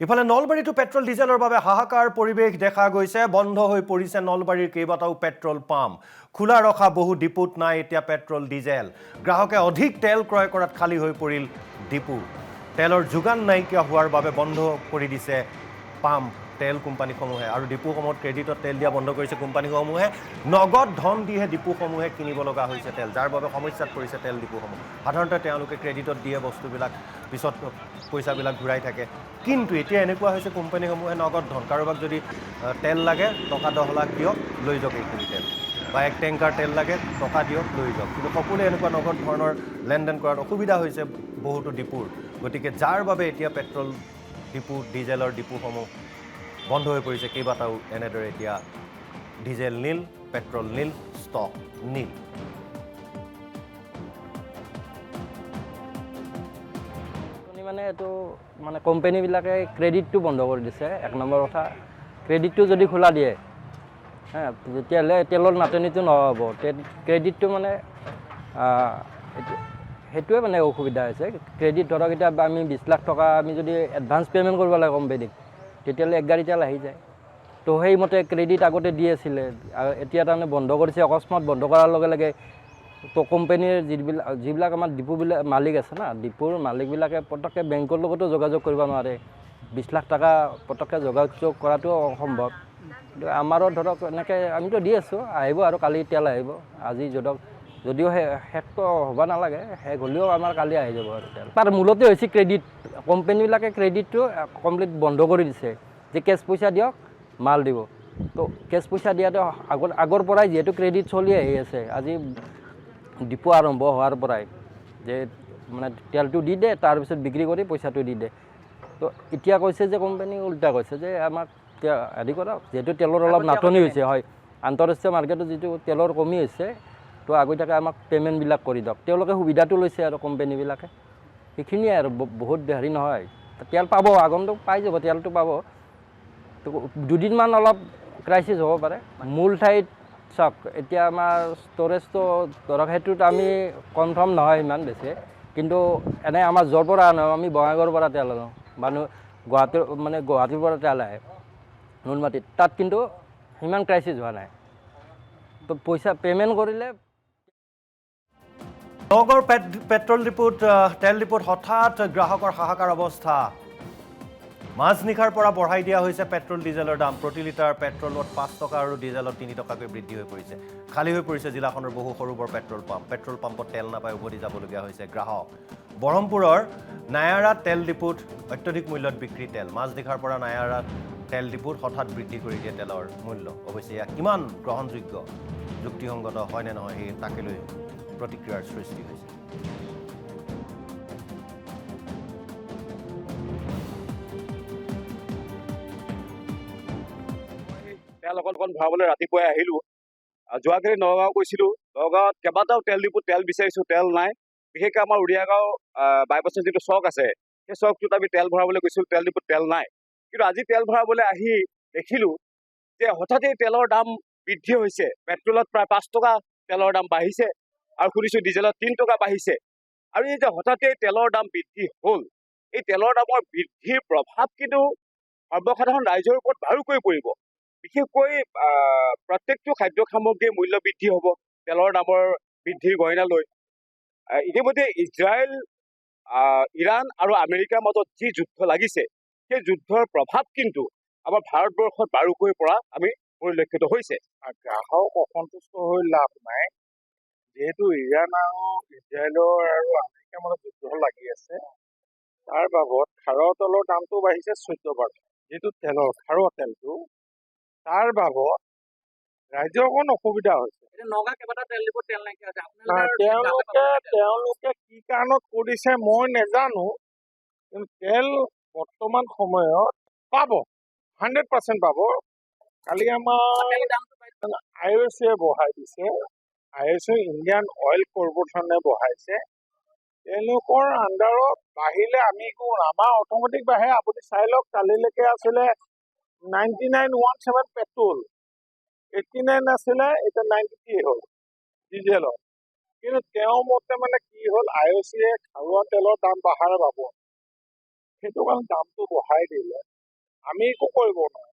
ইফালে নলবাৰীতো পেট্ৰল ডিজেলৰ বাবে হাহাকাৰ পৰিৱেশ দেখা গৈছে। বন্ধ হৈ পৰিছে নলবাৰীৰ কেইবাটাও পেট্ৰল পাম্প। খোলা ৰখা বহু ডিপুত নাই এতিয়া পেট্ৰল ডিজেল। গ্ৰাহকে অধিক তেল ক্ৰয় কৰাত খালী হৈ পৰিল ডিপু। তেলৰ যোগান নাইকিয়া হোৱাৰ বাবে বন্ধ কৰি দিছে পাম্প তেল কোম্পানীসমূহে আৰু ডিপুসমূহত ক্ৰেডিটত তেল দিয়া বন্ধ কৰিছে কোম্পানীসমূহে। নগদ ধন দিহে ডিপুসমূহে কিনিব লগা হৈছে তেল, যাৰ বাবে সমস্যাত পৰিছে তেল ডিপুসমূহ। সাধাৰণতে তেওঁলোকে ক্ৰেডিটত দিয়ে বস্তুবিলাক, পিছত পইচাবিলাক ঘূৰাই থাকে। কিন্তু এতিয়া এনেকুৱা হৈছে কোম্পানীসমূহে নগদ ধন, কাৰোবাক যদি তেল লাগে টকা 10 লাখ দিয়ক, লৈ যাওক এইখিনি তেল, বা 1 টেংকাৰ তেল লাগে টকা দিয়ক, লৈ যাওক। কিন্তু সকলোৱে এনেকুৱা নগদ ধৰণৰ লেনদেন কৰাত অসুবিধা হৈছে বহুতো ডিপুৰ। গতিকে যাৰ বাবে এতিয়া পেট্ৰল ডিপু ডিজেলৰ ডিপুসমূহ বন্ধ হৈ পৰিছে। কেইবাটাও এনেদৰে এতিয়া ডিজেল নীল, পেট্ৰল নীল, ষ্টক নীল। মানে এইটো মানে কোম্পানীবিলাকে ক্ৰেডিটটো বন্ধ কৰি দিছে। 1 নম্বৰ কথা, ক্ৰেডিটটো যদি খোলা দিয়ে তেতিয়াহ'লে তেলৰ নাটনিটো নহ'ব। ক্ৰেডিটটো মানে সেইটোৱে মানে অসুবিধা হৈছে। ক্ৰেডিট ধৰক এতিয়া আমি 20 লাখ টকা আমি যদি এডভান্স পে'মেণ্ট কৰিব লাগে কোম্পানীক, তেতিয়াহ'লে 1 গাড়ী তেল আহি যায়। তো সেইমতে ক্ৰেডিট আগতে দি আছিলে, এতিয়া তাৰমানে বন্ধ কৰিছে। অকস্মাত বন্ধ কৰাৰ লগে লগে তো কোম্পানীৰ যিবিলাক আমাৰ ডিপুবিলাক মালিক আছে না, ডিপুৰ মালিকবিলাকে পটককৈ বেংকৰ লগতো যোগাযোগ কৰিব নোৱাৰে। 20 লাখ টকা পটককৈ যোগাযোগ কৰাটো অসম্ভৱ। কিন্তু আমাৰো ধৰক এনেকৈ আমিতো দি আছোঁ, আহিব আৰু কালি তেল আহিব। আজি যদিও শেষটো হ'ব নালাগে, শেষ হ'লেও আমাৰ কালি আহি যাব আৰু তেল। তাৰ মূলতে হৈছে ক্ৰেডিট। কোম্পানীবিলাকে ক্ৰেডিটটো কমপ্লিট বন্ধ কৰি দিছে, যে কেছ পইচা দিয়ক, মাল দিব। তো কেছ পইচা দিয়াটো আগৰ পৰাই যিহেতু ক্ৰেডিট চলি আহি আছে, আজি ডিপু আৰম্ভ হোৱাৰ পৰাই, যে মানে তেলটো দি দে, তাৰপিছত বিক্ৰী কৰি পইচাটো দি দে। তো এতিয়া কৈছে যে কোম্পানী উল্টা কৈছে যে আমাক হেৰি কৰক, যিহেতু তেলৰ অলপ নাটনি হৈছে, হয়, আন্তঃৰাষ্ট্ৰীয় মাৰ্কেটত যিটো তেলৰ কমি হৈছে, তো আগতীয়াকৈ আমাক পে'মেণ্টবিলাক কৰি দিয়ক। তেওঁলোকে সুবিধাটো লৈছে আৰু কোম্পানীবিলাকে, সেইখিনিয়ে আৰু বহুত হেৰি নহয়। তেল পাব, আগন্তুক পাই যাব, তেলটো পাব। তো দুদিনমান অলপ ক্ৰাইচিছ হ'ব পাৰে। মূল ঠাইত চাওক, এতিয়া আমাৰ ষ্ট'ৰেজটো ধৰক সেইটোত আমি কনফাৰ্ম নহয় ইমান বেছি, কিন্তু এনেই আমাৰ য'ৰ পৰা আনো, আমি বঙাইগাঁৱৰ পৰা তেল আনো, মানুহ গুৱাহাটীৰ পৰা তেল আহে নুনমাটিত, তাত কিন্তু সিমান ক্ৰাইচিছ হোৱা নাই। তো পইচা পে'মেণ্ট কৰিলে। নগৰ পেট্ৰল ডিপুত তেল ডিপুত হঠাৎ গ্ৰাহকৰ হাহাকাৰ অৱস্থা। মাজনিশাৰ পৰা বঢ়াই দিয়া হৈছে পেট্ৰল ডিজেলৰ দাম। প্ৰতি লিটাৰ পেট্ৰলত 5 টকা আৰু ডিজেলত 3 টকাকৈ বৃদ্ধি হৈ পৰিছে। খালী হৈ পৰিছে জিলাখনৰ বহু সৰু বৰ পেট্ৰল পাম্প। পেট্ৰল পাম্পত তেল নাপাই উভতি যাবলগীয়া হৈছে গ্ৰাহক। বৰহমপুৰৰ নায়াৰা তেল ডিপুত অত্যধিক মূল্যত বিক্ৰী তেল। মাজনিশাৰ পৰা নায়াৰা তেল ডিপুত হঠাৎ বৃদ্ধি কৰি দিয়ে তেলৰ মূল্য। অৱশ্যে ইয়াক কিমান গ্ৰহণযোগ্য, যুক্তিসংগত হয় নে নহয়, সেই তাকে লৈ প্ৰতিক্ৰিয়াৰ সৃষ্টি হৈছে। তেল অকণ ভৰাবলৈ ৰাতিপুৱাই আহিলোঁ। যোৱাকালি নগাঁও গৈছিলোঁ। নগাঁৱত কেইবাটাও তেল ডিপুত তেল বিচাৰিছোঁ, তেল নাই। বিশেষকৈ আমাৰ উৰিয়াগাঁও বাইপাছৰ যিটো চক আছে, সেই চকটোত আমি তেল ভৰাবলৈ গৈছিলোঁ, তেল ডিপুত তেল নাই। কিন্তু আজি তেল ভৰাবলৈ আহি দেখিলোঁ যে হঠাতেই তেলৰ দাম বৃদ্ধি হৈছে। পেট্ৰলত প্ৰায় 5 টকা তেলৰ দাম বাঢ়িছে, আৰু শুনিছোঁ ডিজেলত 3 টকা বাঢ়িছে। আৰু এই যে হঠাতেই তেলৰ দাম বৃদ্ধি হ'ল, এই তেলৰ দামৰ বৃদ্ধিৰ প্ৰভাৱ কিন্তু সৰ্বসাধাৰণ ৰাইজৰ ওপৰত বাৰুকৈ পৰিব। বিশেষকৈ প্ৰত্যেকটো খাদ্য সামগ্ৰীৰ মূল্য বৃদ্ধি হ'ব তেলৰ দামৰ বৃদ্ধিৰ গণনা লৈ। ইতিমধ্যে ইজৰাইল, ইৰাণ আৰু আমেৰিকাৰ মাজত যি যুদ্ধ লাগিছে, সেই যুদ্ধৰ প্ৰভাৱ কিন্তু আমাৰ ভাৰতবৰ্ষত বাৰুকৈ পৰা আমি পৰিলক্ষিত হৈছে। গ্ৰাহক অসন্তুষ্ট হৈ লাভ নাই, যিহেতু ইৰাণ আৰু ইজৰাইলৰ আৰু আমেৰিকাৰ মাজত যুদ্ধ লাগি আছে। তাৰ বাবদ খাৰুৱা তেলৰ দামটো বাঢ়িছে 14%। যিটো তেলৰ খাৰুৱা তেলটো, তাৰ বাবদ ৰাইজৰ অকণ অসুবিধা হৈছে। তেওঁলোকে কি কাৰণত কৰিছে মই নেজানো, কিন্তু তেল বৰ্তমান সময়ত পাব, 100% পাব। কালি আমাৰ IOC বঢ়াই দিছে, IOC ইণ্ডিয়ান অইল কৰ্পোৰেশ্যনে বঢ়াইছে। তেওঁলোকৰ আণ্ডাৰত বাঢ়িলে আমি আমাৰ অট'মেটিক বাঢ়ে। আপুনি চাই লওক, কালিলৈকে আছিলে 9917 পেট্ৰল, 89 আছিলে, এতিয়া 93 হ'ল ডিজেলত। কিন্তু তেওঁৰ মতে মানে কি হ'ল, IOC খাৰুৱা তেলৰ দাম বঢ়াৰ বাবদ সেইটো কাৰণে দামটো বঢ়াই দিলে আমি একো কৰিব নোৱাৰোঁ।